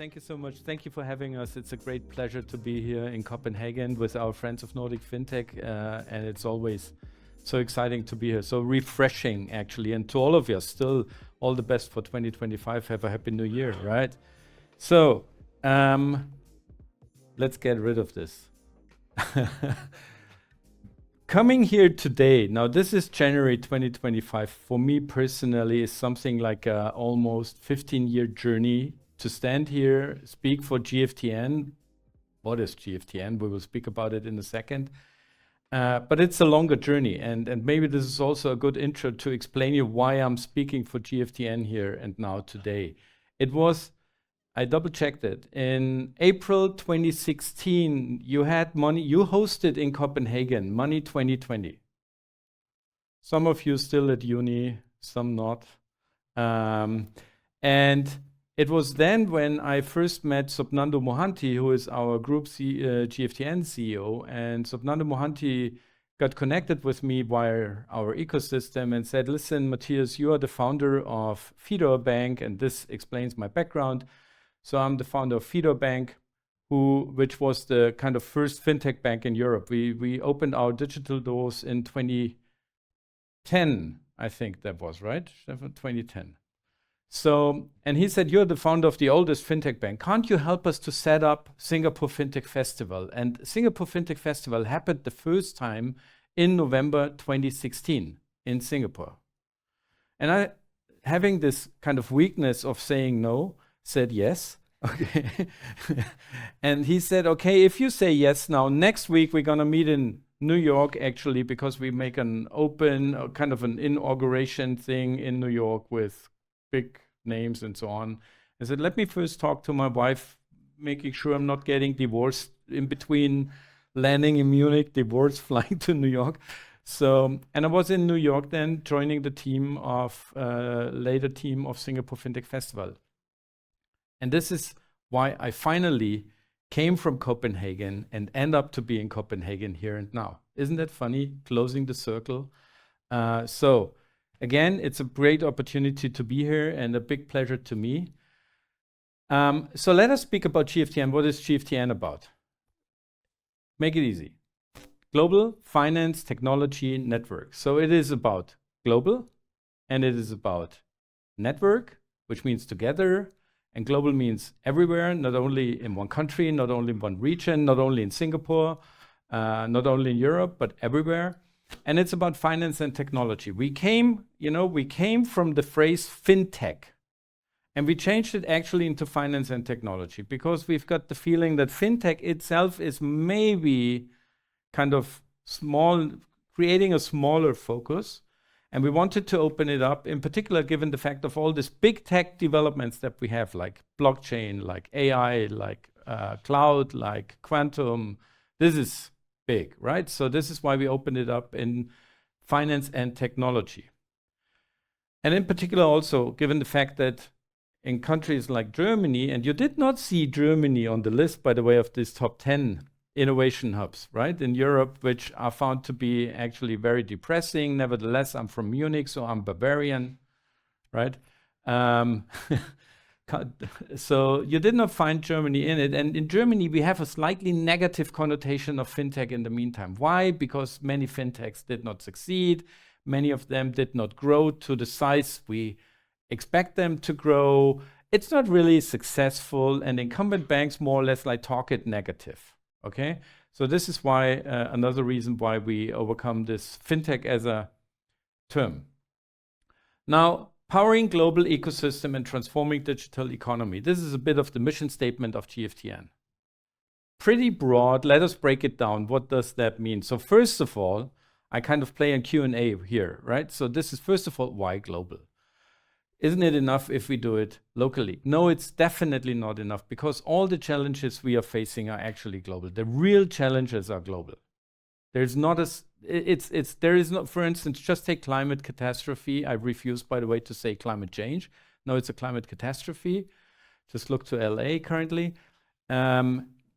Thank you so much. Thank you for having us. It's a great pleasure to be here in Copenhagen with our friends of Nordic FinTech, and it's always so exciting to be here. So refreshing, actually. And to all of you, still all the best for 2025. Have a happy new year, right? So let's get rid of this. Coming here today, now this is January 2025. For me personally, is something like a almost 15-year journey to stand here, speak for GFTN. What is GFTN? We will speak about it in a second. But it's a longer journey, and maybe this is also a good intro to explain you why I'm speaking for GFTN here and now today. I double-checked it. In April 2016, you had you hosted in Copenhagen, Money 2020. Some of you still at uni, some not. And it was then when I first met Swapnando Mohanty, who is our group GFTN CEO, and Swapnando Mohanty got connected with me via our ecosystem and said, listen, Matthias, you are the founder of Fidor Bank, and this explains my background. So I'm the founder of Fidor Bank, which was the kind of first fintech bank in Europe. We opened our digital doors in 2010, I think that was, right? 2010. So, and he said, you're the founder of the oldest fintech bank. Can't you help us to set up Singapore Fintech Festival? And Singapore Fintech Festival happened the first time in November 2016 in Singapore. And I, having this kind of weakness of saying no, said yes. Okay. And he said, okay, if you say yes now, next week we're going to meet in New York, actually, because we make an open, kind of an inauguration thing in New York with big names and so on. I said, let me first talk to my wife, making sure I'm not getting divorced in between landing in Munich, divorce, flying to New York. So, and I was in New York then, joining the team of, later team of Singapore Fintech Festival. And this is why I finally came from Copenhagen and end up to be in Copenhagen here and now. Isn't that funny? Closing the circle. So again, it's a great opportunity to be here and a big pleasure to me. So let us speak about GFTN. What is GFTN about? Make it easy. Global Finance Technology Network. So it is about global, and it is about network, which means together. And global means everywhere, not only in one country, not only in one region, not only in Singapore, not only in Europe, but everywhere. And it's about finance and technology. We came from the phrase fintech, and we changed it actually into finance and technology because we've got the feeling that fintech itself is maybe kind of small, creating a smaller focus. And we wanted to open it up, in particular, given the fact of all these big tech developments that we have, like blockchain, like AI, like cloud, like quantum. This is big, right? So this is why we opened it up in finance and technology. And in particular also, given the fact that in countries like Germany, and you did not see Germany on the list, by the way, of these top 10 innovation hubs, right, in Europe, which are found to be actually very depressing. Nevertheless, I'm from Munich, so I'm Bavarian, right? So you did not find Germany in it. And in Germany, we have a slightly negative connotation of fintech in the meantime. Why? Because many fintechs did not succeed. Many of them did not grow to the size we expect them to grow. It's not really successful, and incumbent banks more or less like talk it negative. Okay, so this is why another reason why we overcome this fintech as a term. Now, powering global ecosystem and transforming digital economy. This is a bit of the mission statement of GFTN. Pretty broad. Let us break it down. What does that mean? So first of all, I kind of play a Q&A here, right? So this is first of all, why global? Isn't it enough if we do it locally? No, it's definitely not enough because all the challenges we are facing are actually global. The real challenges are global. There's not there is not, for instance, just take climate catastrophe. I refuse, by the way, to say climate change. No, it's a climate catastrophe. Just look to LA currently.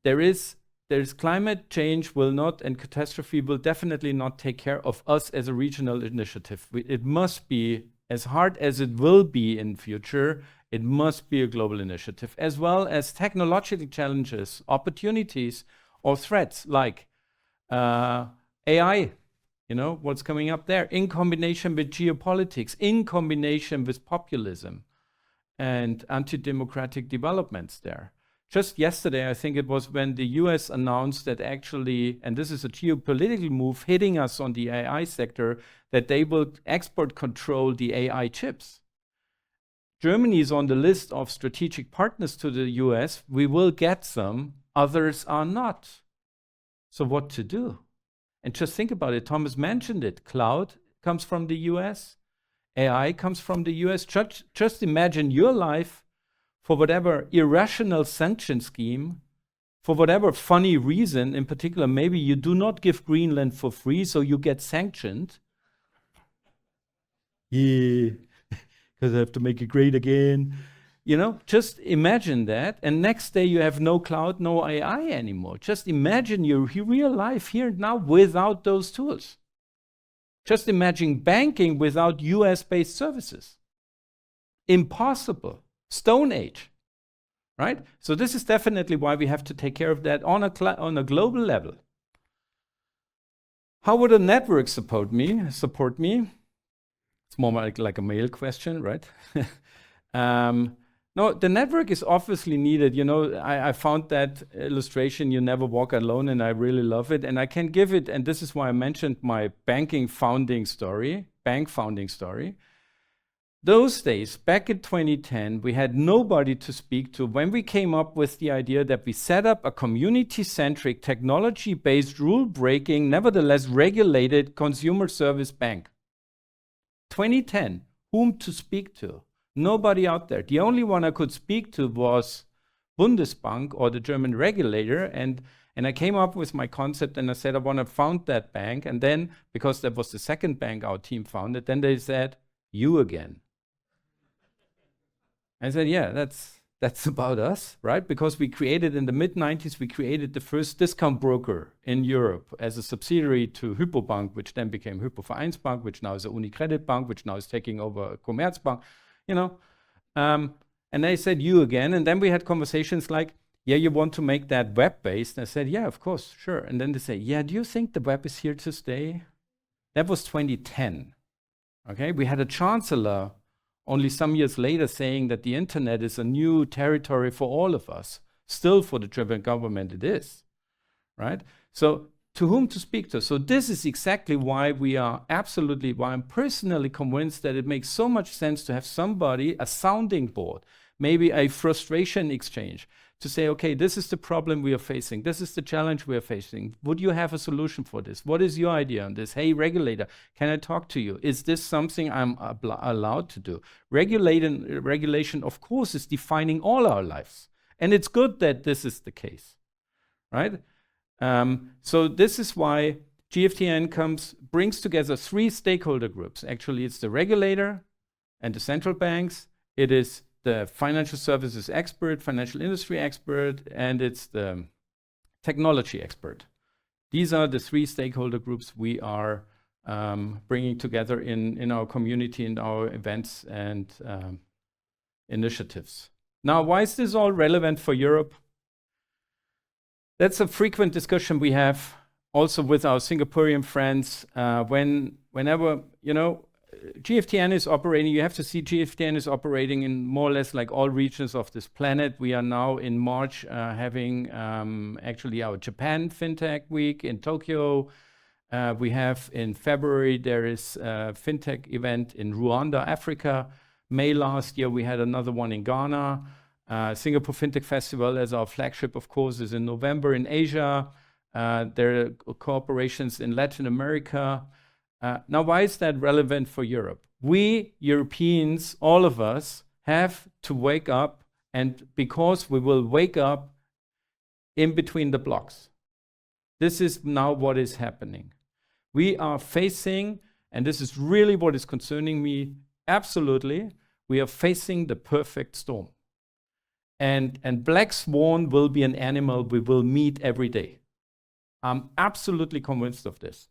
There's climate change will not, and catastrophe will definitely not take care of us as a regional initiative. It must be, as hard as it will be in future, It must be a global initiative, as well as technological challenges, opportunities, or threats like AI, what's coming up there, in combination with geopolitics, in combination with populism and anti-democratic developments there. Just yesterday, I think it was when the US announced that actually, and this is a geopolitical move hitting us on the AI sector, that they will export control the AI chips. Germany is on the list of strategic partners to the US. We will get some, others are not. So what to do? And just think about it. Thomas mentioned it. Cloud comes from the US. AI comes from the US. Just imagine your life for whatever irrational sanction scheme, for whatever funny reason, in particular, maybe you do not give Greenland for free, so you get sanctioned. Yeah, because I have to make it great again. Just imagine that. And next day you have no cloud, no AI anymore. Just imagine your real life here and now without those tools. Just imagine banking without US-based services. Impossible. Stone Age, right? So this is definitely why we have to take care of that on a global level. How would a network support me? It's more like a mail question, right? No, the network is obviously needed. I found that illustration, you never walk alone, and I really love it. And I can give it, and this is why I mentioned my bank founding story. Those days, back in 2010, we had nobody to speak to when we came up with the idea that we set up a community-centric, technology-based, rule-breaking, nevertheless regulated consumer service bank. 2010, whom to speak to? Nobody out there. The only one I could speak to was Bundesbank, or the German regulator, and I came up with my concept and I said I want to found that bank. And then, because that was the second bank our team founded, then they said, you again. I said, yeah, that's about us, right? Because we created in the mid-90s, we created the first discount broker in Europe as a subsidiary to Hypobank, which then became Hypovereinsbank, which now is a UniCredit Bank, which now is taking over Commerzbank. And they said, you again. And then we had conversations like, yeah, you want to make that web-based? And I said, yeah, of course, sure. And then they say, yeah, do you think the web is here to stay? That was 2010, okay? We had a chancellor only some years later saying that the internet is a new territory for all of us. Still, for the German government, it is, right? So to whom to speak to? So this is exactly why why I'm personally convinced that it makes so much sense to have somebody, a sounding board, maybe a frustration exchange, to say, okay, this is the problem we are facing. This is the challenge we are facing. Would you have a solution for this? What is your idea on this? Hey, regulator, can I talk to you? Is this something I'm allowed to do? Regulation, of course, is defining all our lives. And it's good that this is the case, right? So this is why GFTN brings together three stakeholder groups. Actually, it's the regulator and the central banks. It is the financial services expert, financial industry expert, and it's the technology expert. These are the three stakeholder groups we are bringing together in our community, in our events and initiatives. Now, why is this all relevant for Europe? That's a frequent discussion we have also with our Singaporean friends. Whenever, GFTN is operating, you have to see GFTN is operating in more or less like all regions of this planet. We are now in March having actually our Japan FinTech Week in Tokyo. We have in February, there is a FinTech event in Rwanda, Africa. May last year, we had another one in Ghana. Singapore FinTech Festival as our flagship, of course, is in November in Asia. There are cooperations in Latin America. Now, why is that relevant for Europe? We Europeans, all of us, have to wake up, and because we will wake up in between the blocks. This is now what is happening. We are facing, and this is really what is concerning me, absolutely, we are facing the perfect storm. And black swan will be an animal we will meet every day. I'm absolutely convinced of this.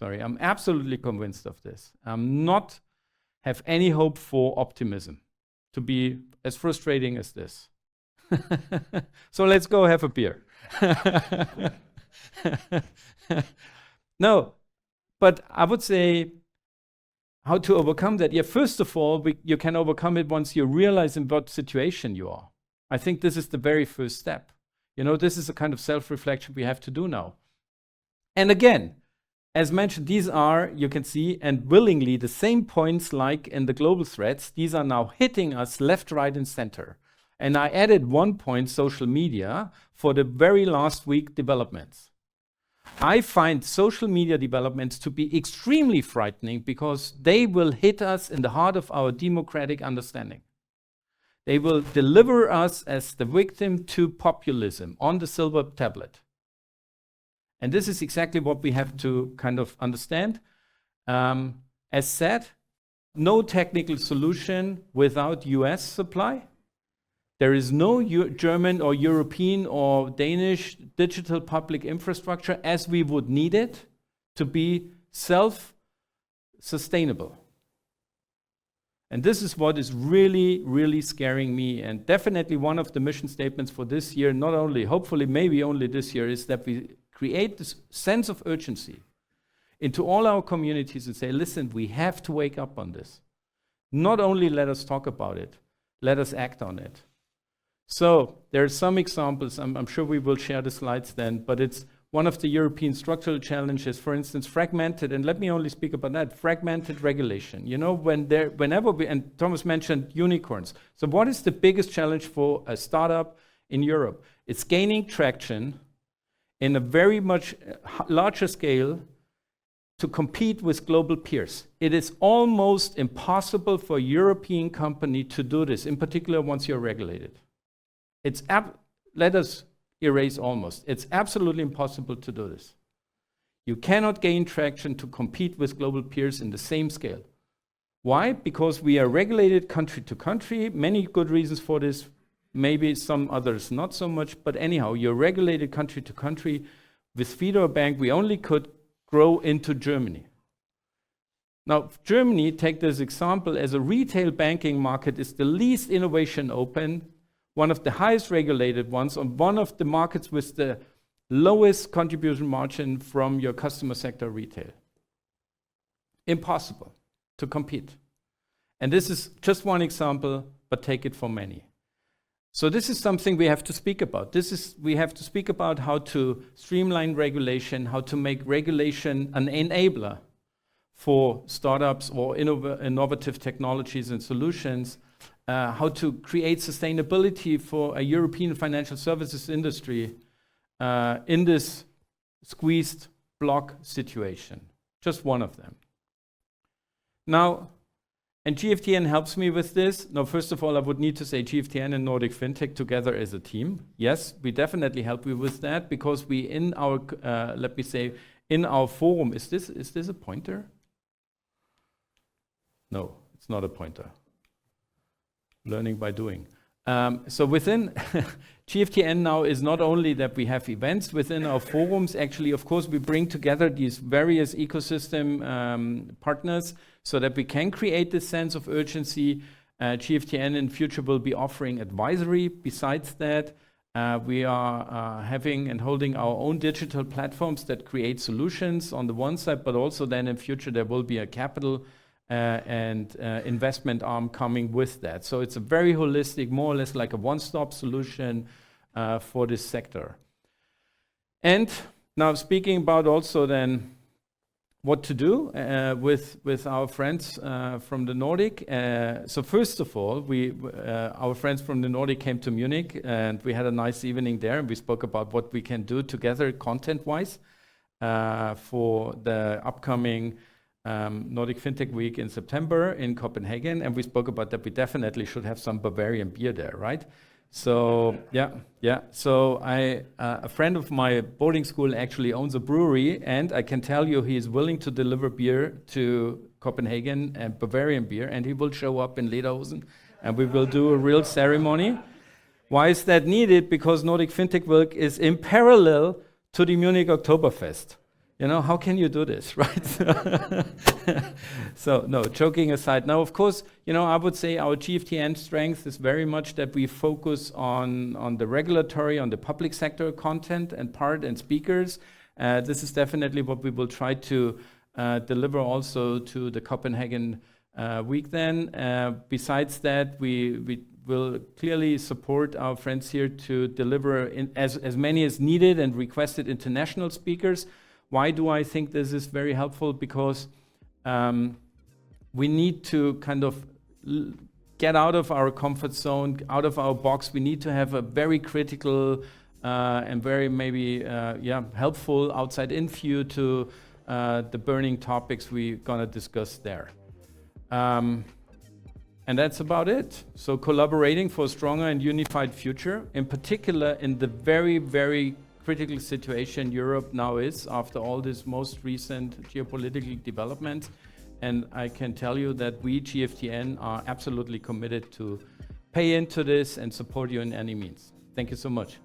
I'm absolutely convinced of this. I'm not have any hope for optimism, to be as frustrating as this. So let's go have a beer. No, but I would say how to overcome that. Yeah, first of all, you can overcome it once you realize in what situation you are. I think this is the very first step. You know, this is a kind of self-reflection we have to do now. And again, as mentioned, these are, you can see, and willingly, the same points like in the global threats. These are now hitting us left, right, and center. And I added 1 point, social media, for the very last week developments. I find social media developments to be extremely frightening because they will hit us in the heart of our democratic understanding. They will deliver us as the victim to populism on the silver tablet. And this is exactly what we have to kind of understand. As said, no technical solution without US supply. There is no German or European or Danish digital public infrastructure as we would need it to be self-sustainable. And this is what is really, really scaring me. And definitely one of the mission statements for this year, not only, hopefully, maybe only this year, is that we create this sense of urgency into all our communities and say, listen, we have to wake up on this. Not only let us talk about it, let us act on it. So there are some examples, I'm sure we will share the slides then, but it's one of the European structural challenges, for instance, fragmented, and let me only speak about that, fragmented regulation. You know, whenever we, and Thomas mentioned unicorns. So what is the biggest challenge for a startup in Europe? It's gaining traction in a very much larger scale to compete with global peers. It is almost impossible for a European company to do this, in particular once you're regulated. Let us erase almost. It's absolutely impossible to do this. You cannot gain traction to compete with global peers in the same scale. Why? Because we are regulated country to country. Many good reasons for this, maybe some others not so much, but anyhow, you're regulated country to country. With Fidor Bank, we only could grow into Germany. Now, Germany, take this example, as a retail banking market, is the least innovation open, one of the highest regulated ones, and one of the markets with the lowest contribution margin from your customer sector retail. Impossible to compete. And this is just one example, but take it for many. So this is something we have to speak about. We have to speak about how to streamline regulation, how to make regulation an enabler for startups or innovative technologies and solutions, how to create sustainability for a European financial services industry in this squeezed block situation. Just one of them. Now, and GFTN helps me with this. Now, first of all, I would need to say GFTN and Nordic FinTech together as a team. Yes, we definitely help you with that because we, in our, let me say, in our forum, is this a pointer? No, it's not a pointer. Learning by doing. So within GFTN now is not only that we have events within our forums, actually, of course, we bring together these various ecosystem partners so that we can create this sense of urgency. GFTN in future will be offering advisory. Besides that, we are having and holding our own digital platforms that create solutions on the one side, but also then in future there will be a capital and investment arm coming with that. So it's a very holistic, more or less like a one-stop solution for this sector. And now speaking about also then what to do with our friends from the Nordic. So first of all, our friends from the Nordic came to Munich and we had a nice evening there and we spoke about what we can do together content-wise for the upcoming Nordic FinTech Week in September in Copenhagen, and we spoke about that we definitely should have some Bavarian beer there, right? So yeah. So a friend of my boarding school actually owns a brewery, and I can tell you he is willing to deliver beer to Copenhagen and Bavarian beer, and he will show up in lederhosen, and we will do a real ceremony. Why is that needed? Because Nordic FinTech Week is in parallel to the Munich Oktoberfest. You know, how can you do this, right? So, no, joking aside. Now, of course, you know, I would say our GFTN strength is very much that we focus on the regulatory, on the public sector content and part and speakers. This is definitely what we will try to deliver also to the Copenhagen week then. Besides that, we will clearly support our friends here to deliver as many as needed and requested international speakers. Why do I think this is very helpful? Because we need to kind of get out of our comfort zone, out of our box. We need to have a very critical and very maybe helpful outside-in view to the burning topics we're gonna discuss there. And that's about it. So collaborating for a stronger and unified future, in particular in the very, very critical situation Europe now is after all this most recent geopolitical development. And I can tell you that we, GFTN, are absolutely committed to pay into this and support you in any means. Thank you so much.